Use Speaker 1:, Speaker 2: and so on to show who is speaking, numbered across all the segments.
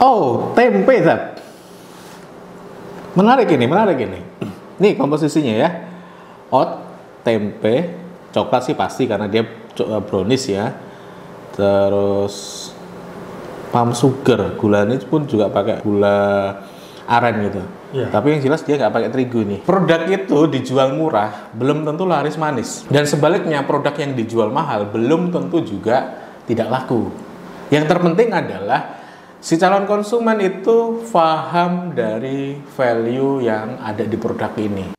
Speaker 1: Oh, tempe, Zat. Menarik ini. Nih komposisinya ya. Oat, tempe, coklat sih pasti karena dia brownies ya. Terus palm sugar, gulanya pun juga pakai gula aren gitu.
Speaker 2: Yeah.
Speaker 1: Tapi yang jelas dia nggak pakai terigu nih. Produk itu dijual murah, belum tentu laris manis. Dan sebaliknya produk yang dijual mahal belum tentu juga tidak laku. Yang terpenting adalah si calon konsumen itu paham dari value yang ada di produk ini.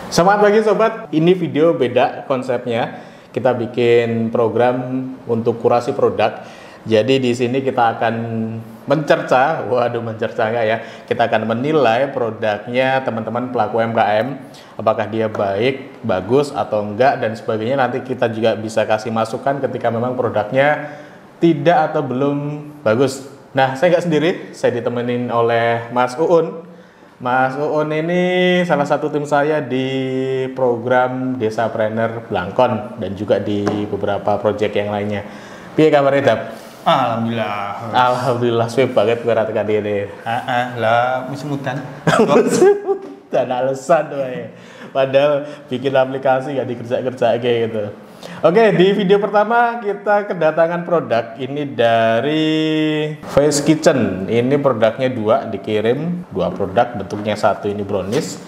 Speaker 1: Selamat pagi sobat, ini video beda konsepnya. Kita bikin program untuk kurasi produk. Jadi di sini kita akan mencerca enggak ya? Kita akan menilai produknya teman-teman pelaku UMKM, apakah dia baik, bagus atau enggak dan sebagainya. Nanti kita juga bisa kasih masukan ketika memang produknya tidak atau belum bagus. Nah, saya nggak sendiri, saya ditemenin oleh Mas Uun. Mas Uun ini salah satu tim saya di program Desapreneur Blangkon dan juga di beberapa proyek yang lainnya. Piye kabarnya, Dap? Alhamdulillah sweet banget gue rata kali ini.
Speaker 2: Lah musim hutan.
Speaker 1: Dan alasan ya. Padahal bikin aplikasi gak dikerja kayak gitu. Oke, di video pertama kita kedatangan produk ini dari Face Kitchen. Ini produknya dikirim dua produk, bentuknya satu ini brownies,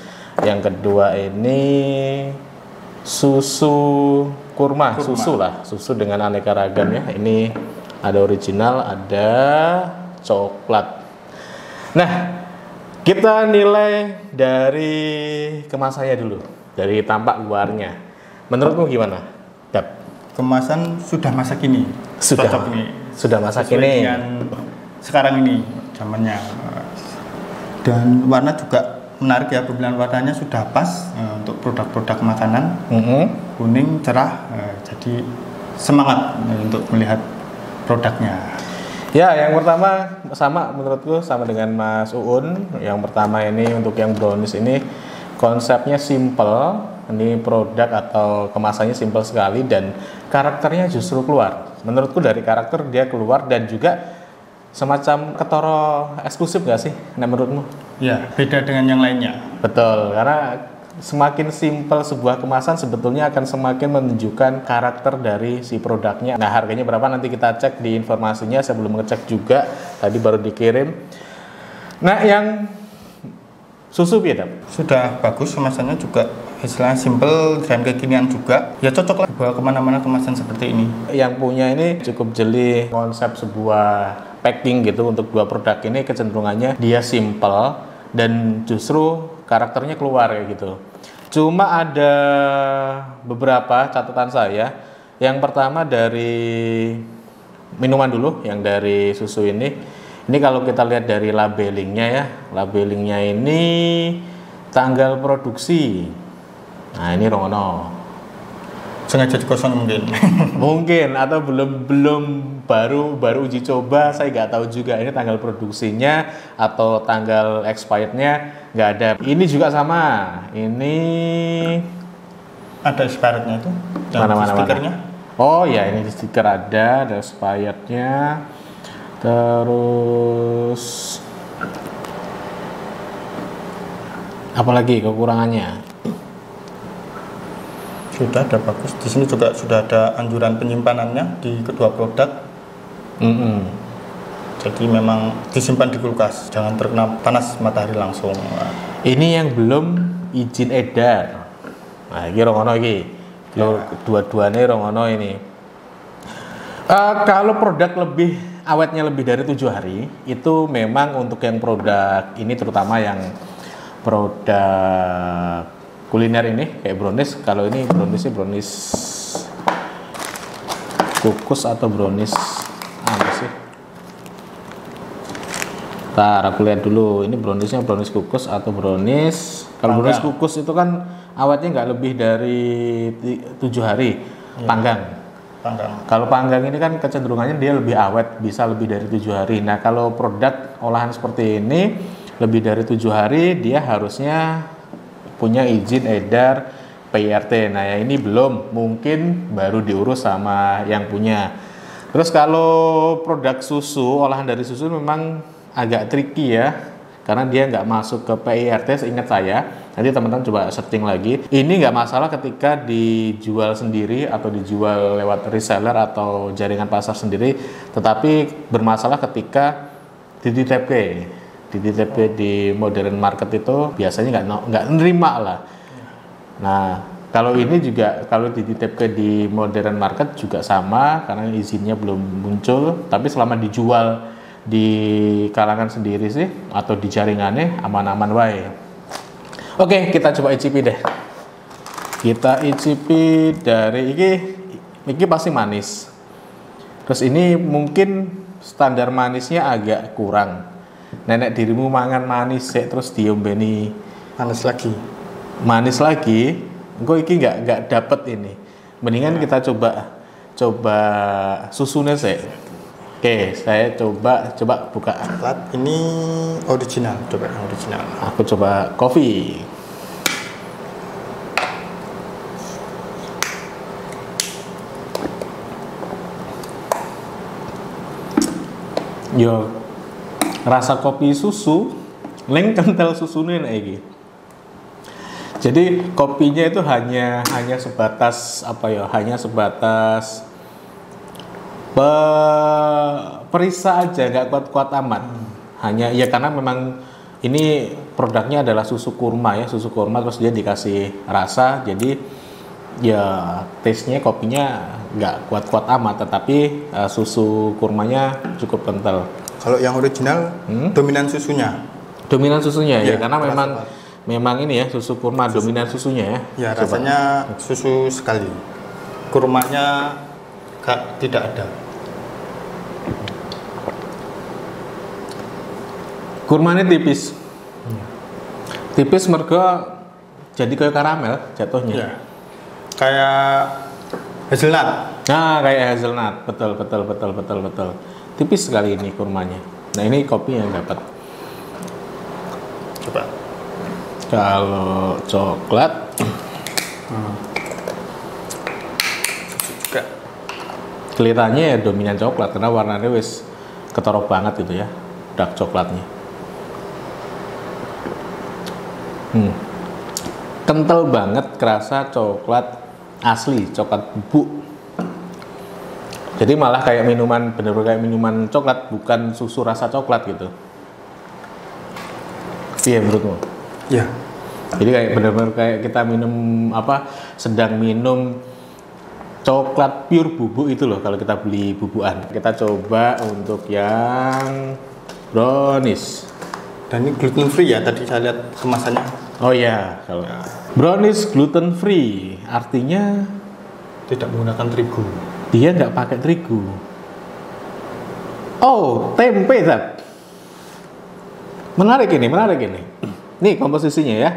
Speaker 1: yang kedua ini susu kurma. Susu dengan aneka ragam ya. Ini ada original, ada coklat. Nah, kita nilai dari kemasannya dulu, dari tampak luarnya. Menurutmu gimana?
Speaker 2: Kemasan sudah masa kini.
Speaker 1: Sudah masa
Speaker 2: sesuai
Speaker 1: kini.
Speaker 2: Dengan sekarang ini zamannya. Dan warna juga menarik ya, pemilihan warnanya sudah pas untuk produk-produk makanan. Kuning cerah, jadi semangat untuk melihat produknya.
Speaker 1: Ya, yang pertama sama menurutku sama dengan Mas Uun. Yang pertama ini untuk yang brownies ini konsepnya simple. Ini produk atau kemasannya simple sekali dan karakternya justru keluar. Menurutku dari karakter dia keluar dan juga semacam ketoro eksklusif gak sih? Nah, menurutmu?
Speaker 2: Ya, beda dengan yang lainnya.
Speaker 1: Betul, karena semakin simple sebuah kemasan sebetulnya akan semakin menunjukkan karakter dari si produknya. Nah, harganya berapa nanti kita cek di informasinya. Saya belum ngecek juga, tadi baru dikirim. Nah, yang susu beda.
Speaker 2: Sudah bagus, kemasannya juga istilahnya simple dan kekinian juga. Ya cocok lah bawa kemana-mana kemasan seperti ini.
Speaker 1: Yang punya ini cukup jeli konsep sebuah packing gitu untuk dua produk ini, kecenderungannya dia simple dan justru karakternya keluar kayak gitu. Cuma ada beberapa catatan saya. Yang pertama dari minuman dulu, yang dari susu ini. Ini kalau kita lihat dari labelingnya ya, labelingnya ini tanggal produksi. Nah, ini rongono.
Speaker 2: Sengaja dikosong mungkin.
Speaker 1: Mungkin atau belum baru uji coba, saya nggak tahu juga ini tanggal produksinya atau tanggal expirednya nggak ada. Ini juga sama. Ini
Speaker 2: ada expirednya itu.
Speaker 1: Mana?
Speaker 2: Stikernya.
Speaker 1: Oh ya, ini di stiker ada expirednya. Terus apalagi kekurangannya?
Speaker 2: Sudah ada bagus. Di sini juga sudah ada anjuran penyimpanannya di kedua produk. Jadi memang disimpan di kulkas, jangan terkena panas matahari langsung.
Speaker 1: Ini yang belum izin edar. Nah, ini rongono iki. Dua-duanya rongono ini. Kalau produk awetnya lebih dari 7 hari, itu memang untuk yang produk ini, terutama yang produk kuliner ini kayak brownies. Kalau ini brownies kukus atau brownies apa sih? Ntar aku lihat dulu, ini browniesnya brownies kukus atau brownies. Kalau brownies kukus itu kan awetnya nggak lebih dari 7 hari. Panggang. Kalau panggang ini kan kecenderungannya dia lebih awet, bisa lebih dari 7 hari. Nah, kalau produk olahan seperti ini lebih dari 7 hari, dia harusnya punya izin edar PIRT. Nah, yang ini belum, mungkin baru diurus sama yang punya. Terus kalau produk susu, olahan dari susu memang agak tricky ya, karena dia nggak masuk ke PIRT seingat saya. Nanti teman-teman coba searching lagi. Ini nggak masalah ketika dijual sendiri atau dijual lewat reseller atau jaringan pasar sendiri, tetapi bermasalah ketika di di modern market itu biasanya nggak nerima lah. Nah, kalau ini juga kalau dititipkan di modern market juga sama karena izinnya belum muncul, tapi selama dijual di kalangan sendiri sih atau di jaringannya aman-aman wae. Oke, kita coba icipi deh. Kita icipi dari ini pasti manis. Terus ini mungkin standar manisnya agak kurang. Nenek dirimu mangan manis terus diombeni manis lagi. Engko iki nggak dapet ini. Mendingan kita coba susunya sih. Oke, saya coba buka.
Speaker 2: Ini original, coba yang original.
Speaker 1: Aku coba kopi. Yo, rasa kopi susu, leng kental susunya nek iki. Jadi kopinya itu hanya sebatas apa ya? Hanya sebatas perisa aja, nggak kuat-kuat amat. Hanya ya karena memang ini produknya adalah susu kurma ya, susu kurma terus dia dikasih rasa, jadi ya taste-nya kopinya nggak kuat-kuat amat, tetapi susu kurmanya cukup kental.
Speaker 2: Kalau yang original dominan susunya.
Speaker 1: Dominan susunya ya, karena memang ini ya susu kurma dominan susunya ya.
Speaker 2: Ya rasanya susu sekali. Kurmanya tidak ada.
Speaker 1: Kurmanya tipis. Tipis mergo jadi kayak karamel jatuhnya.
Speaker 2: Ya. Kayak hazelnut.
Speaker 1: Nah, kayak hazelnut. Betul. Tipis sekali ini kurmanya. Nah, ini kopi yang dapat.
Speaker 2: Coba.
Speaker 1: Kalau coklat
Speaker 2: juga
Speaker 1: kelihatannya ya dominan coklat karena warnanya wis ketorok banget gitu ya, dark coklatnya. Kental banget, kerasa coklat asli, coklat bubuk. Jadi malah kayak minuman, bener-bener kayak minuman coklat, bukan susu rasa coklat gitu. Iya menurutmu?
Speaker 2: Ya.
Speaker 1: Jadi kayak bener-bener kayak kita minum sedang minum coklat pure bubuk itu loh kalau kita beli bubukan. Kita coba untuk yang brownies.
Speaker 2: Dan ini gluten free ya, tadi saya lihat kemasannya.
Speaker 1: Oh iya, kalau brownies gluten free artinya
Speaker 2: tidak menggunakan terigu.
Speaker 1: Dia nggak pakai terigu. Oh, tempe Zat. Menarik ini. Nih komposisinya ya.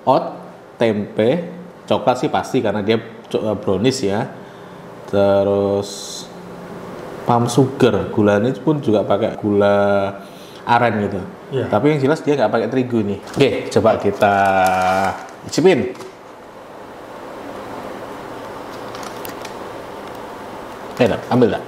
Speaker 1: Oat, tempe, coklat sih pasti karena dia brownies ya. Terus palm sugar, gulanya pun juga pakai gula aren gitu.
Speaker 2: Yeah.
Speaker 1: Tapi yang jelas dia nggak pakai terigu nih. Oke, coba kita icipin. Ambil dah.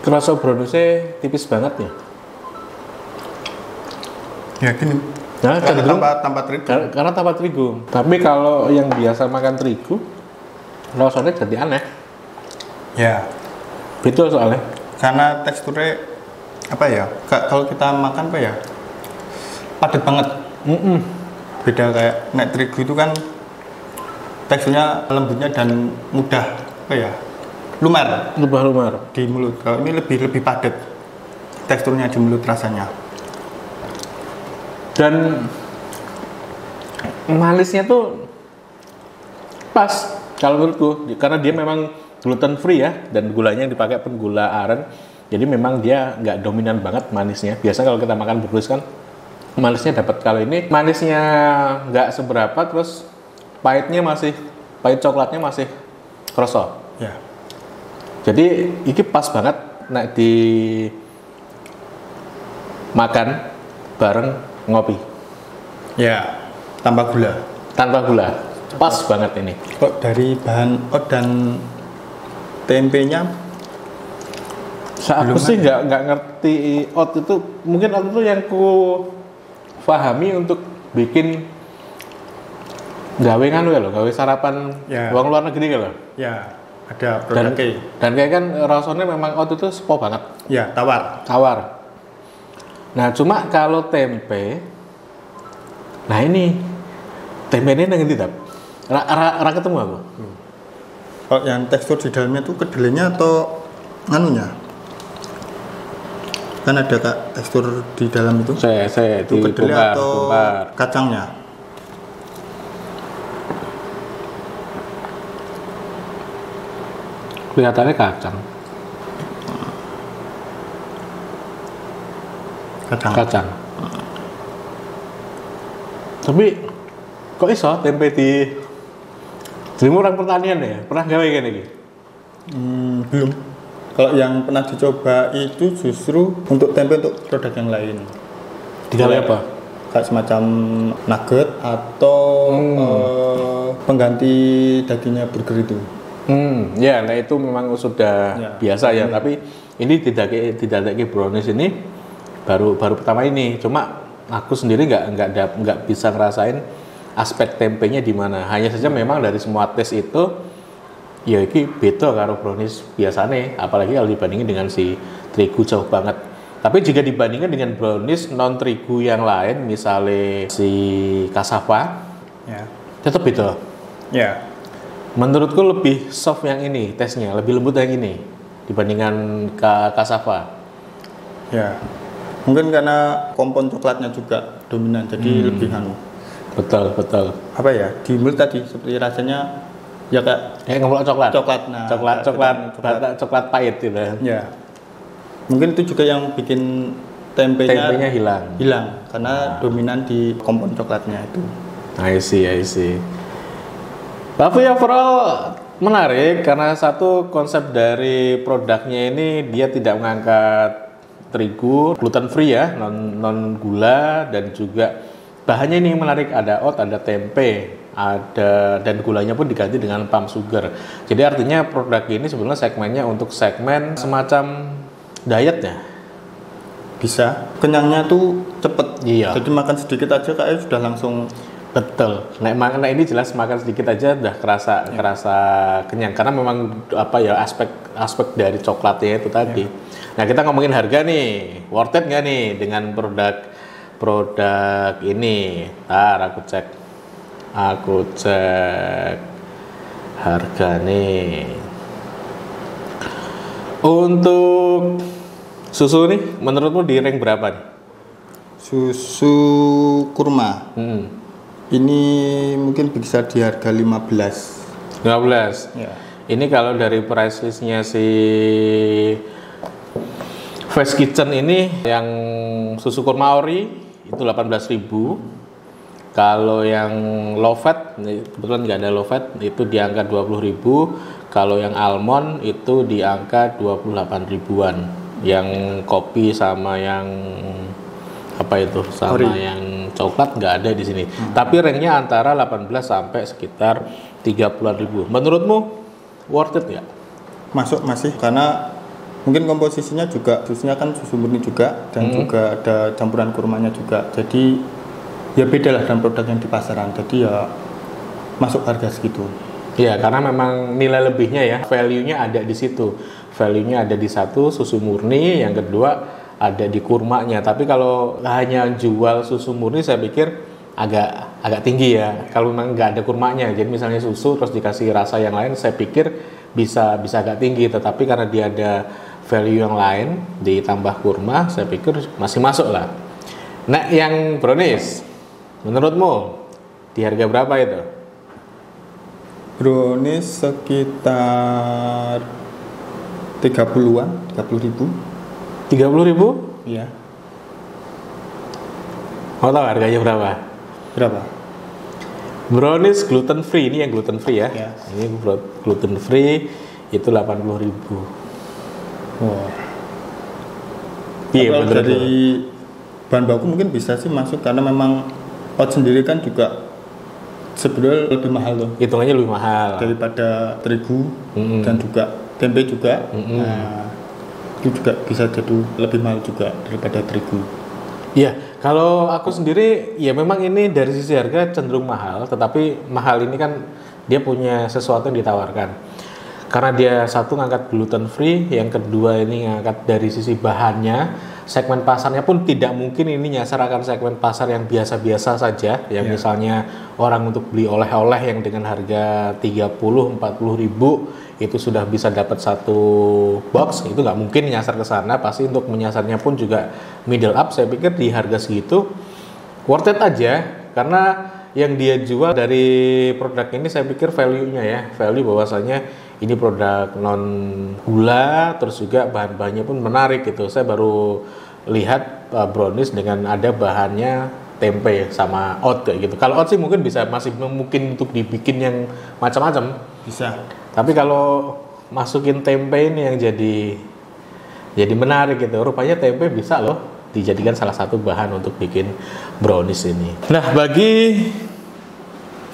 Speaker 1: Kerasa browniesnya tipis banget ya.
Speaker 2: Yakin?
Speaker 1: Nah,
Speaker 2: tanpa terigu.
Speaker 1: Karena tanpa terigu. Tapi kalau yang biasa makan terigu, rasanya jadi aneh.
Speaker 2: Ya.
Speaker 1: Betul soalnya.
Speaker 2: Karena teksturnya apa ya? Kalau kita makan apa ya? Padat banget. Beda kayak nek terigu itu kan teksturnya lembutnya dan mudah apa ya? Lumar di mulut. Kalau ini lebih padat teksturnya di mulut rasanya.
Speaker 1: Dan manisnya tuh pas kalau menurutku karena dia memang gluten free ya dan gulanya yang dipakai pun gula aren. Jadi memang dia nggak dominan banget manisnya. Biasa kalau kita makan brownies kan Manisnya dapat. Kalau ini manisnya nggak seberapa, terus pahit coklatnya masih kerasa.
Speaker 2: Ya.
Speaker 1: Jadi ini pas banget nek di makan bareng ngopi.
Speaker 2: Ya, tanpa gula.
Speaker 1: Tanpa gula. Pas banget ini.
Speaker 2: Kok dari bahan oat dan tempenya?
Speaker 1: Aku sih nggak ngerti oat itu. Mungkin oat itu yang ku pahami untuk bikin gawe gawe sarapan uang luar negeri loh.
Speaker 2: Ya, ada produknya.
Speaker 1: Dan kayak kan rasanya memang oat itu sepo banget.
Speaker 2: Ya,
Speaker 1: Tawar. Nah, cuma kalau tempe, nah ini tempe ini nang ndi, Tap? Ra ketemu aku.
Speaker 2: Kalau yang tekstur di dalamnya tuh kedelainya atau nganunya? Kan ada tekstur di dalam itu.
Speaker 1: Saya
Speaker 2: itu kedelai atau kacangnya?
Speaker 1: Kelihatannya kacang. Tapi kok iso tempe di orang pertanian ya? Pernah gawe gini iki?
Speaker 2: Belum. Kalau yang pernah dicoba itu justru untuk tempe untuk produk yang lain.
Speaker 1: Digawe apa?
Speaker 2: Kayak semacam nugget atau pengganti dagingnya burger itu.
Speaker 1: Ya, nah itu memang sudah biasa ya. Tapi ini tidak brownies ini baru pertama ini. Cuma aku sendiri nggak bisa ngerasain aspek tempenya di mana. Hanya saja memang dari semua tes itu ya ini beda karo brownies biasanya, apalagi kalau dibandingin dengan si terigu jauh banget. Tapi jika dibandingkan dengan brownies non terigu yang lain, misalnya si cassava, tetap beda.
Speaker 2: Ya.
Speaker 1: Menurutku lebih soft yang ini tesnya, lebih lembut yang ini dibandingkan cassava.
Speaker 2: Ya. Mungkin karena kompon coklatnya juga dominan, jadi lebih anu.
Speaker 1: Betul.
Speaker 2: Apa ya? Di mulut tadi seperti rasanya ya kayak
Speaker 1: ngomong coklat.
Speaker 2: Nah,
Speaker 1: coklat pahit gitu.
Speaker 2: Ya. Mungkin itu juga yang bikin tempenya hilang karena dominan di kompon coklatnya itu.
Speaker 1: I see. Tapi overall menarik karena satu konsep dari produknya ini dia tidak mengangkat terigu, gluten free ya, non gula, dan juga bahannya ini menarik, ada oat, ada tempe, dan gulanya pun diganti dengan palm sugar. Jadi artinya produk ini sebenarnya segmennya untuk segmen semacam diet ya.
Speaker 2: Bisa. Kenyangnya tuh cepet.
Speaker 1: Iya.
Speaker 2: Jadi makan sedikit aja kayaknya sudah langsung.
Speaker 1: Betul. Nah ini jelas makan sedikit aja udah kerasa kenyang karena memang aspek dari coklatnya itu tadi. Nah kita ngomongin harga nih, worth it nggak nih dengan produk ini? Aku cek harga nih. Untuk susu nih, menurutmu di rank berapa nih?
Speaker 2: Susu kurma. Ini mungkin bisa di harga 15.
Speaker 1: Ya. Ini kalau dari price listnya si Fast Kitchen ini yang susu kurma ori itu 18.000. Kalau yang low fat, kebetulan nggak ada low fat, itu di angka 20.000. Kalau yang almond itu di angka 28 ribuan. Yang kopi sama yang yang coklat nggak ada di sini. Tapi ranknya antara 18 sampai sekitar 30-an ribu. Menurutmu worth it nggak?
Speaker 2: Masih karena mungkin komposisinya juga susunya kan susu murni juga dan juga ada campuran kurmanya juga. Jadi ya beda lah dengan produk yang di pasaran. Jadi ya masuk harga segitu.
Speaker 1: Ya karena memang nilai lebihnya ya, value-nya ada di situ. Value-nya ada di satu susu murni, yang kedua ada di kurmanya. Tapi kalau hanya jual susu murni saya pikir agak tinggi ya. Kalau memang nggak ada kurmanya, jadi misalnya susu terus dikasih rasa yang lain, saya pikir bisa agak tinggi. Tetapi karena dia ada value yang lain ditambah kurma, saya pikir masih masuk lah. Nah yang brownies, menurutmu di harga berapa itu?
Speaker 2: Brownies sekitar 30-an, 30.000.
Speaker 1: 30.000?
Speaker 2: Iya.
Speaker 1: Mau tahu harganya berapa?
Speaker 2: Berapa?
Speaker 1: Brownies gluten free, ini yang gluten free ya.
Speaker 2: Ya.
Speaker 1: Ini gluten free itu 80.000.
Speaker 2: Wah.
Speaker 1: Iya,
Speaker 2: Kalau
Speaker 1: bener
Speaker 2: dari bahan baku mungkin bisa sih masuk karena memang oat sendiri kan juga sebenarnya lebih mahal tuh
Speaker 1: hitungannya lebih mahal
Speaker 2: daripada terigu dan juga tempe juga. Nah, itu juga bisa jadi lebih mahal juga daripada terigu.
Speaker 1: Iya, kalau aku sendiri ya memang ini dari sisi harga cenderung mahal, tetapi mahal ini kan dia punya sesuatu yang ditawarkan. Karena dia satu ngangkat gluten free, yang kedua ini ngangkat dari sisi bahannya, segmen pasarnya pun tidak mungkin ini nyasar akan segmen pasar yang biasa-biasa saja, yang misalnya orang untuk beli oleh-oleh yang dengan harga 30-40 ribu itu sudah bisa dapat satu box, itu nggak mungkin nyasar ke sana. Pasti untuk menyasarnya pun juga middle up. Saya pikir di harga segitu worth it aja, karena yang dia jual dari produk ini saya pikir value-nya ya, value bahwasanya ini produk non gula, terus juga bahan-bahannya pun menarik gitu. Saya baru lihat brownies dengan ada bahannya tempe sama oat kayak gitu. Kalau oat sih mungkin masih mungkin untuk dibikin yang macam-macam.
Speaker 2: Bisa.
Speaker 1: Tapi kalau masukin tempe ini yang jadi menarik gitu. Rupanya tempe bisa loh dijadikan salah satu bahan untuk bikin brownies ini. Nah, bagi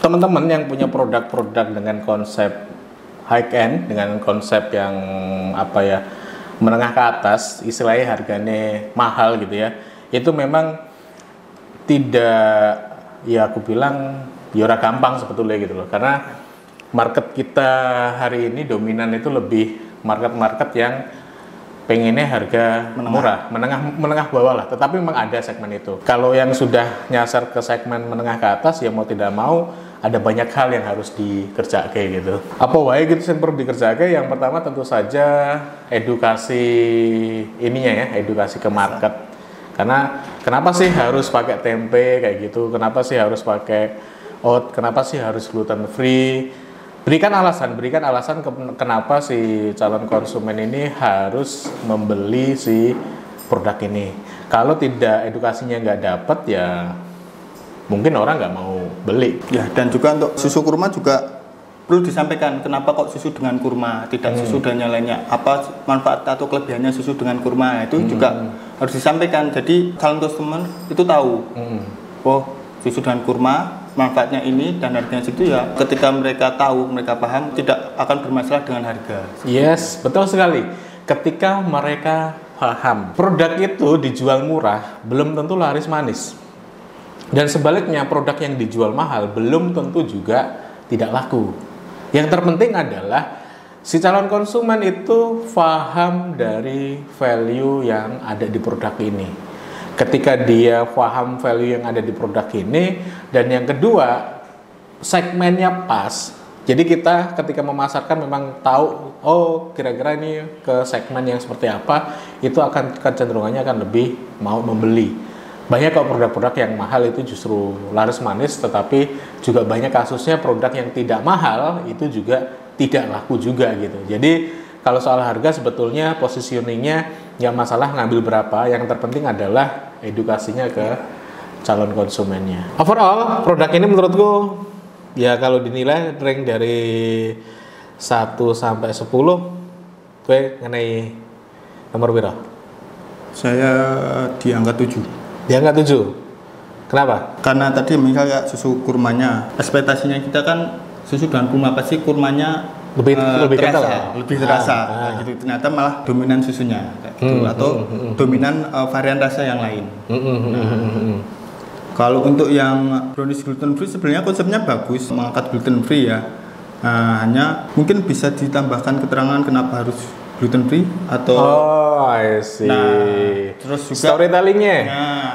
Speaker 1: teman-teman yang punya produk-produk dengan konsep high end, dengan konsep yang menengah ke atas, istilahnya harganya mahal gitu ya, itu memang tidak, ya aku bilang ora gampang sebetulnya gitu loh, karena market kita hari ini dominan itu lebih market yang pengennya harga murah, menengah bawah lah, tetapi memang ada segmen itu. Kalau yang sudah nyasar ke segmen menengah ke atas, ya mau tidak mau ada banyak hal yang harus dikerjakan gitu. Apa wae gitu yang perlu dikerjakan? Yang pertama tentu saja edukasi ininya ya, edukasi ke market. Karena kenapa sih harus pakai tempe kayak gitu? Kenapa sih harus pakai oat? Kenapa sih harus gluten free? Berikan alasan kenapa si calon konsumen ini harus membeli si produk ini. Kalau tidak edukasinya nggak dapat, ya mungkin orang nggak mau beli.
Speaker 2: Ya, dan juga untuk susu kurma juga perlu disampaikan kenapa kok susu dengan kurma, tidak susu dan yang lainnya. Apa manfaat atau kelebihannya susu dengan kurma, itu juga harus disampaikan. Jadi calon konsumen itu tahu, oh susu dengan kurma manfaatnya ini dan harganya situ ya. Ketika mereka tahu, mereka paham, tidak akan bermasalah dengan harga.
Speaker 1: Yes, betul sekali. Ketika mereka paham, produk itu dijual murah, belum tentu laris manis. Dan sebaliknya, produk yang dijual mahal belum tentu juga tidak laku. Yang terpenting adalah si calon konsumen itu paham dari value yang ada di produk ini. Ketika dia paham value yang ada di produk ini, dan yang kedua, segmennya pas. Jadi kita ketika memasarkan memang tahu, oh kira-kira ini ke segmen yang seperti apa, itu akan kecenderungannya akan lebih mau membeli. Banyak kok produk-produk yang mahal itu justru laris manis, tetapi juga banyak kasusnya produk yang tidak mahal itu juga tidak laku juga gitu. Jadi kalau soal harga sebetulnya positioningnya nggak masalah ngambil berapa, yang terpenting adalah edukasinya ke calon konsumennya. Overall produk ini menurutku ya kalau dinilai rank dari 1 sampai 10, gue ngenai nomor berapa?
Speaker 2: Saya di angka 7.
Speaker 1: Dia nggak 7. Kenapa?
Speaker 2: Karena tadi misalnya susu kurmanya, ekspektasinya kita kan susu dan kurma pasti kurmanya
Speaker 1: lebih
Speaker 2: terasa,
Speaker 1: kental,
Speaker 2: lebih terasa. Gitu. Ternyata malah dominan susunya, gitu. Atau dominan varian rasa yang lain. Kalau untuk yang brownies gluten free sebenarnya konsepnya bagus, mengangkat gluten free ya. Hanya mungkin bisa ditambahkan keterangan kenapa harus gluten free atau
Speaker 1: I see.
Speaker 2: Nah, terus juga
Speaker 1: storytellingnya.
Speaker 2: Nah,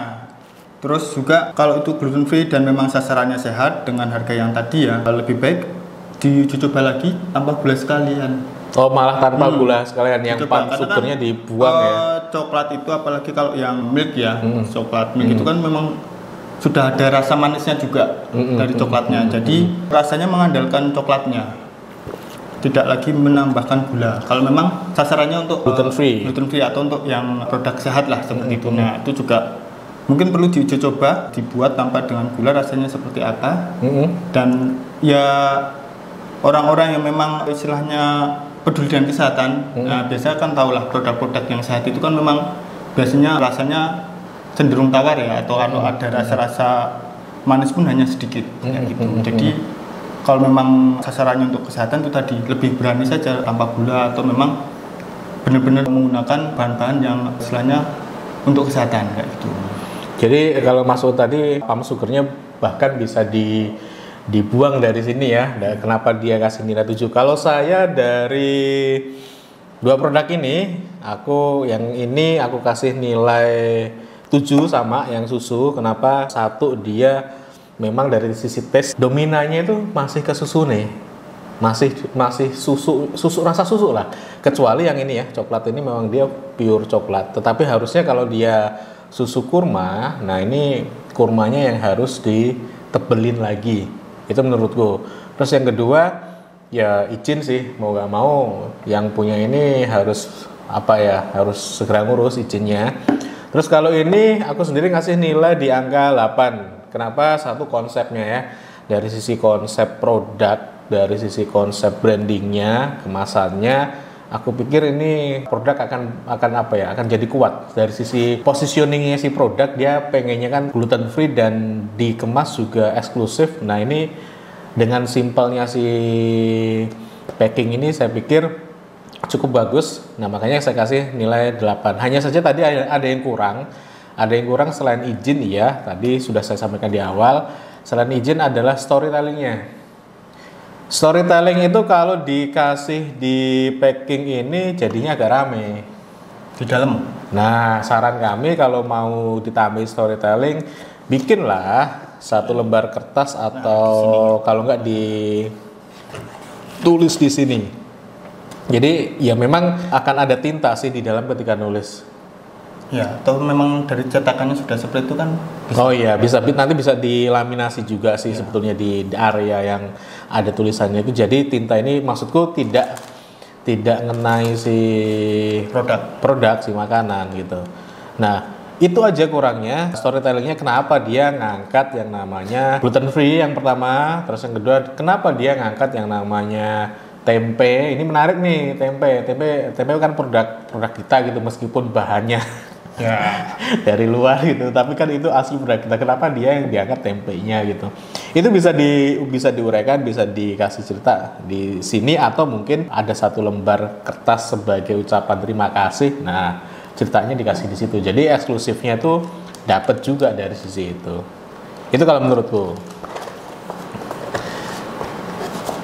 Speaker 2: terus juga kalau itu gluten free dan memang sasarannya sehat dengan harga yang tadi ya, lebih baik dicoba lagi tanpa gula sekalian.
Speaker 1: Oh, malah tanpa gula sekalian, yang sugarnya dibuang ya.
Speaker 2: Coklat itu apalagi kalau yang milk ya, coklat milk itu kan memang sudah ada rasa manisnya juga dari coklatnya. Jadi rasanya mengandalkan coklatnya. Tidak lagi menambahkan gula. Kalau memang sasarannya untuk
Speaker 1: gluten free
Speaker 2: atau untuk yang produk sehat lah seperti itu. Nah, itu juga mungkin perlu diuji coba, dibuat tanpa dengan gula rasanya seperti apa. Dan ya orang-orang yang memang istilahnya peduli dengan kesehatan, nah, biasanya kan tahulah produk-produk yang sehat itu kan memang biasanya rasanya cenderung tawar ya, atau kalau ada rasa-rasa manis pun hanya sedikit kayak gitu. Jadi kalau memang sasarannya untuk kesehatan itu tadi lebih berani saja tanpa gula, atau memang benar-benar menggunakan bahan-bahan yang istilahnya untuk kesehatan kayak gitu.
Speaker 1: Jadi kalau masuk tadi palm sugarnya bahkan bisa dibuang dari sini ya. Kenapa dia kasih nilai 7? Kalau saya dari dua produk ini, yang ini aku kasih nilai 7 sama yang susu. Kenapa? Satu, dia memang dari sisi tes dominannya itu masih ke susu nih. Masih susu rasa susu lah. Kecuali yang ini ya, coklat ini memang dia pure coklat. Tetapi harusnya kalau dia susu kurma, nah ini kurmanya yang harus ditebelin lagi. Itu menurutku. Terus yang kedua, ya izin sih, mau gak mau yang punya ini harus harus segera ngurus izinnya. Terus kalau ini aku sendiri ngasih nilai di angka 8. Kenapa? Satu, konsepnya ya. Dari sisi konsep produk, dari sisi konsep brandingnya, kemasannya, aku pikir ini produk akan jadi kuat. Dari sisi positioningnya si produk, dia pengennya kan gluten free dan dikemas juga eksklusif. Nah ini dengan simpelnya si packing ini saya pikir cukup bagus. Nah makanya saya kasih nilai 8. Hanya saja tadi ada yang kurang. Ada yang kurang selain izin, iya tadi sudah saya sampaikan di awal. Selain izin adalah storytellingnya. Storytelling itu kalau dikasih di packing ini jadinya agak rame
Speaker 2: di dalam.
Speaker 1: Nah, saran kami kalau mau ditambahin storytelling, bikinlah satu lembar kertas atau kalau enggak ditulis di sini. Jadi ya memang akan ada tinta sih di dalam ketika nulis.
Speaker 2: Ya, atau memang dari cetakannya sudah seperti itu kan?
Speaker 1: Oh iya, nanti bisa dilaminasi juga sih ya. Sebetulnya di area yang ada tulisannya itu. Jadi tinta ini maksudku tidak ngenai si produk si makanan gitu. Nah, itu aja kurangnya storytellingnya. Kenapa dia ngangkat yang namanya gluten free yang pertama, terus yang kedua kenapa dia ngangkat yang namanya tempe. Ini menarik nih, tempe kan produk kita gitu, meskipun bahannya ya dari luar gitu, tapi kan itu asli produk kita. Kenapa dia yang diangkat tempenya gitu? Itu bisa diuraikan, bisa dikasih cerita di sini, atau mungkin ada satu lembar kertas sebagai ucapan terima kasih. Nah, ceritanya dikasih di situ. Jadi eksklusifnya itu dapat juga dari sisi itu. Itu kalau menurutku.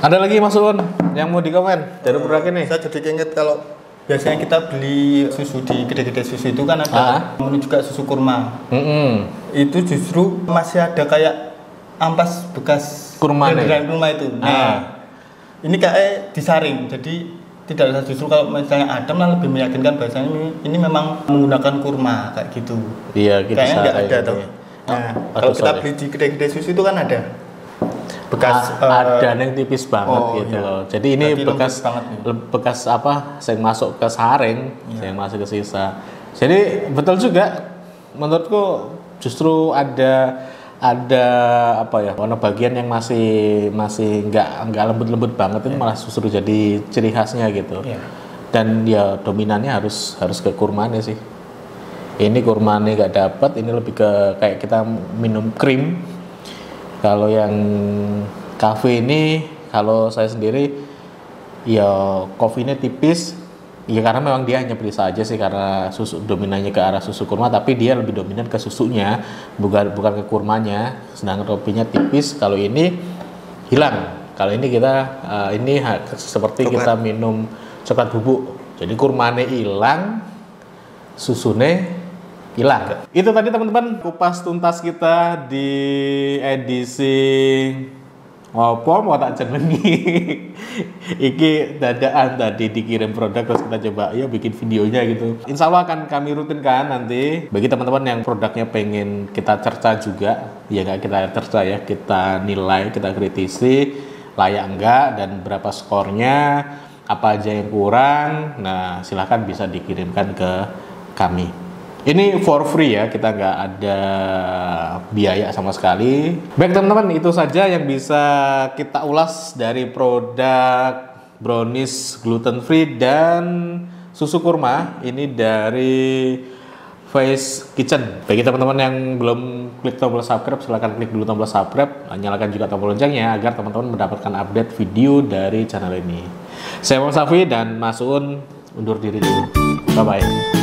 Speaker 1: Ada lagi Mas Un yang mau dikomen dari produk ini?
Speaker 2: Saya jadi ingat kalau biasanya kita beli susu di kedai-kedai susu itu kan ada menu juga susu kurma. Itu justru masih ada kayak ampas bekas
Speaker 1: kurma
Speaker 2: itu. Nah, ini kayak disaring. Jadi tidak ada, justru kalau misalnya Adam lah lebih meyakinkan bahasanya ini memang menggunakan kurma kayak gitu.
Speaker 1: Iya, gitu.
Speaker 2: Kayaknya nggak ada tuh. Nah, kalau kita beli di kedai-kedai susu itu kan ada bekas
Speaker 1: ada yang tipis banget gitu
Speaker 2: iya.
Speaker 1: loh. Jadi ini bekas apa? Yang masuk ke saring, yang masuk ke sisa. Jadi betul juga. Menurutku justru ada warna bagian yang masih nggak lembut banget, itu malah justru jadi ciri khasnya gitu. Dan ya dominannya harus ke kurmanya sih. Ini kurmanya nggak dapat, ini lebih ke kayak kita minum krim. Kalau yang cafe ini, kalau saya sendiri ya kopinya tipis. Ya karena memang dia hanya perisa aja sih, karena susu dominannya ke arah susu kurma, tapi dia lebih dominan ke susunya, bukan ke kurmanya. Sedangkan kopinya tipis. Kalau ini hilang. Kalau ini kita seperti coklat. Kita minum coklat bubuk. Jadi kurmanya hilang, susunya hilang. Itu tadi teman-teman kupas tuntas kita di edisi mau tak jenengi. Iki dadaan tadi dikirim produk, terus kita coba bikin videonya gitu. Insya Allah akan kami rutinkan nanti. Bagi teman-teman yang produknya pengen kita cerca juga, ya nggak kita cerca ya, kita nilai, kita kritisi layak enggak dan berapa skornya, apa aja yang kurang. Nah silahkan bisa dikirimkan ke kami. Ini for free ya, kita nggak ada biaya sama sekali. Baik teman-teman, itu saja yang bisa kita ulas dari produk brownies gluten free dan susu kurma. Ini dari Face Kitchen. Bagi teman-teman yang belum klik tombol subscribe, silahkan klik dulu tombol subscribe, nyalakan juga tombol loncengnya agar teman-teman mendapatkan update video dari channel ini. Saya Muhammad Safi dan Mas Uun undur diri dulu. Bye-bye.